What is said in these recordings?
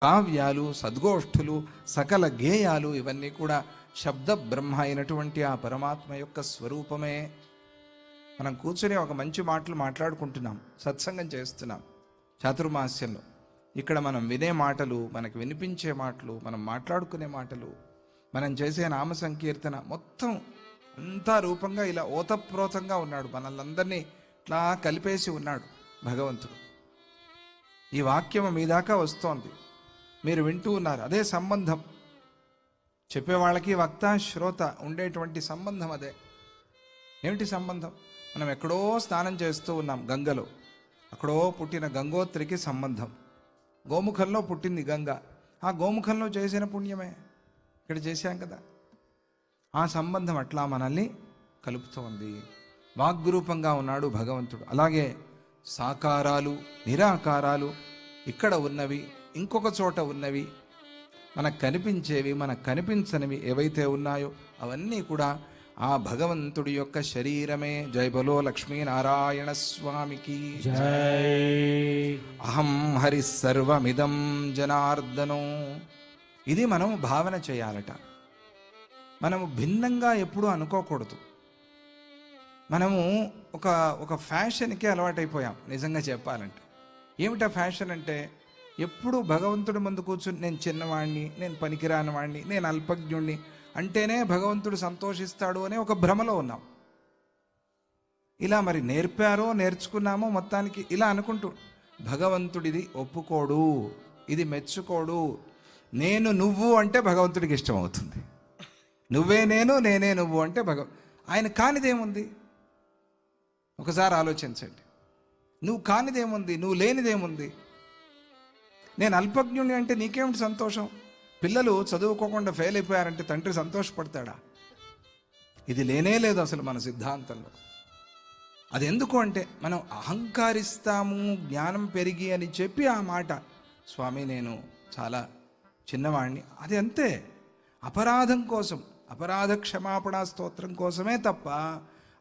కావ్యాలు, సద్గోష్ఠులు, సకల గేయాలు ఇవన్నీ కూడా శబ్ద బ్రహ్మ అయినటువంటి ఆ పరమాత్మ యొక్క స్వరూపమే. మనం కూర్చొని ఒక మంచి మాటలు మాట్లాడుకుంటున్నాం, సత్సంగం చేస్తున్నాం చాతుర్మాస్యంలో. ఇక్కడ మనం వినే మాటలు, మనకు వినిపించే మాటలు, మనం మాట్లాడుకునే మాటలు, మనం చేసే నామ సంకీర్తన మొత్తం అంతా రూపంగా ఇలా ఓతప్రోతంగా ఉన్నాడు. మనల్ని ఇట్లా కలిపేసి ఉన్నాడు భగవంతుడు. ఈ వాక్యం మీ దాకా వస్తోంది, మీరు వింటూ ఉన్నారు. అదే సంబంధం, చెప్పేవాళ్ళకి వక్త శ్రోత ఉండేటువంటి సంబంధం అదే. ఏమిటి సంబంధం? మనం ఎక్కడో స్నానం చేస్తూ ఉన్నాం గంగలో, అక్కడో పుట్టిన గంగోత్రికి సంబంధం. గోముఖంలో పుట్టింది గంగ, ఆ గోముఖంలో చేసిన పుణ్యమే ఇక్కడ చేశాం కదా. ఆ సంబంధం అట్లా మనల్ని కలుపుతోంది. వాగ్రూపంగా ఉన్నాడు భగవంతుడు. అలాగే సాకారాలు, నిరాకారాలు, ఇక్కడ ఉన్నవి, ఇంకొక చోట ఉన్నవి, మనకు కనిపించేవి, మనకు కనిపించనివి ఏవైతే ఉన్నాయో అవన్నీ కూడా ఆ భగవంతుడి యొక్క శరీరమే. జై బలో లక్ష్మీనారాయణ స్వామికి జై. అహం హరి సర్వమిదం జనార్దనో. ఇది మనం భావన చేయాలట. మనము భిన్నంగా ఎప్పుడూ అనుకోకూడదు. మనము ఒక ఫ్యాషన్కి అలవాటైపోయాం నిజంగా చెప్పాలంటే. ఏమిటా ఫ్యాషన్ అంటే, ఎప్పుడు భగవంతుడి ముందు కూర్చుని నేను చిన్నవాణ్ణి, నేను పనికిరాని వాణ్ణి, నేను అల్పజ్ఞుణ్ణి అంటేనే భగవంతుడు సంతోషిస్తాడు అనే ఒక భ్రమలో ఉన్నాం. ఇలా మరి నేర్పారో నేర్చుకున్నామో మొత్తానికి ఇలా అనుకుంటూ, భగవంతుడిది ఒప్పుకోడు, ఇది మెచ్చుకోడు. నేను నువ్వు అంటే భగవంతుడికి ఇష్టం అవుతుంది. నువ్వే నేను, నేనే నువ్వు అంటే ఆయన కానిదేముంది? ఒకసారి ఆలోచించండి. నువ్వు కానిదేముంది? నువ్వు లేనిదేముంది? నేను అల్పజ్ఞుని అంటే నీకేమిటి సంతోషం? పిల్లలు చదువుకోకుండా ఫెయిల్ అయిపోయారంటే తండ్రి సంతోషపడతాడా? ఇది లేనే లేదు అసలు మన సిద్ధాంతంలో. అది ఎందుకు అంటే, మనం అహంకారిస్తాము జ్ఞానం పెరిగి అని చెప్పి ఆ మాట, స్వామి నేను చాలా చిన్నవాణ్ణి, అది అంతే. అపరాధం కోసం, అపరాధ క్షమాపణా స్తోత్రం కోసమే తప్ప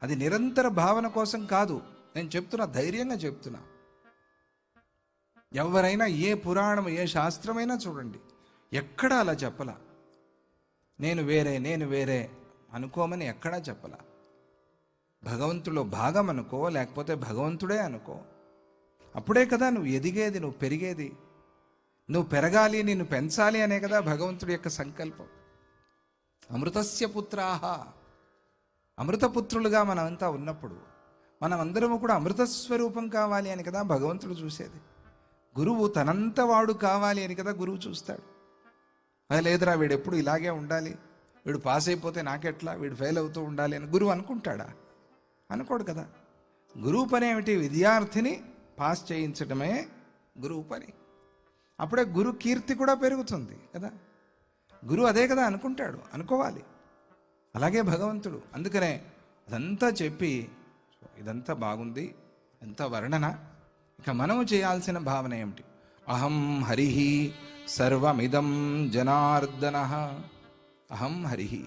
అది నిరంతర భావన కోసం కాదు. నేను చెప్తున్నా, ధైర్యంగా చెప్తున్నా. ఎవరైనా ఏ పురాణం, ఏ శాస్త్రమైనా చూడండి, ఎక్కడా అలా చెప్పలా. నేను వేరే, నేను వేరే అనుకోమని ఎక్కడా చెప్పలా. భగవంతుడిలో భాగం అనుకో, లేకపోతే భగవంతుడే అనుకో. అప్పుడే కదా నువ్వు ఎదిగేది, నువ్వు పెరిగేది. నువ్వు పెరగాలి, నిన్ను పెంచాలి అనే కదా భగవంతుడి యొక్క సంకల్పం. అమృతస్య పుత్రాహ, అమృతపుత్రులుగా మనమంతా ఉన్నప్పుడు మనమందరము కూడా అమృతస్వరూపం కావాలి అని కదా భగవంతుడు చూసేది. గురువు తనంత వాడు కావాలి అని కదా గురువు చూస్తాడు. అది లేదురా వీడు ఎప్పుడు ఇలాగే ఉండాలి, వీడు పాస్ అయిపోతే నాకెట్లా, వీడు ఫెయిల్ అవుతూ ఉండాలి అని గురువు అనుకుంటాడా? అనుకోడు కదా. గురువు పని ఏమిటి? విద్యార్థిని పాస్ చేయించడమే గురువు పని. అప్పుడే గురు కీర్తి కూడా పెరుగుతుంది కదా. గురువు అదే కదా అనుకుంటాడు, అనుకోవాలి. అలాగే భగవంతుడు. అందుకనే అదంతా చెప్పి, ఇదంతా బాగుంది, ఎంత వర్ణన. ఇక మనము చేయాల్సిన భావన ఏమిటి? అహం హరిహి సర్వమిదం జనార్దన. అహం హరిహి,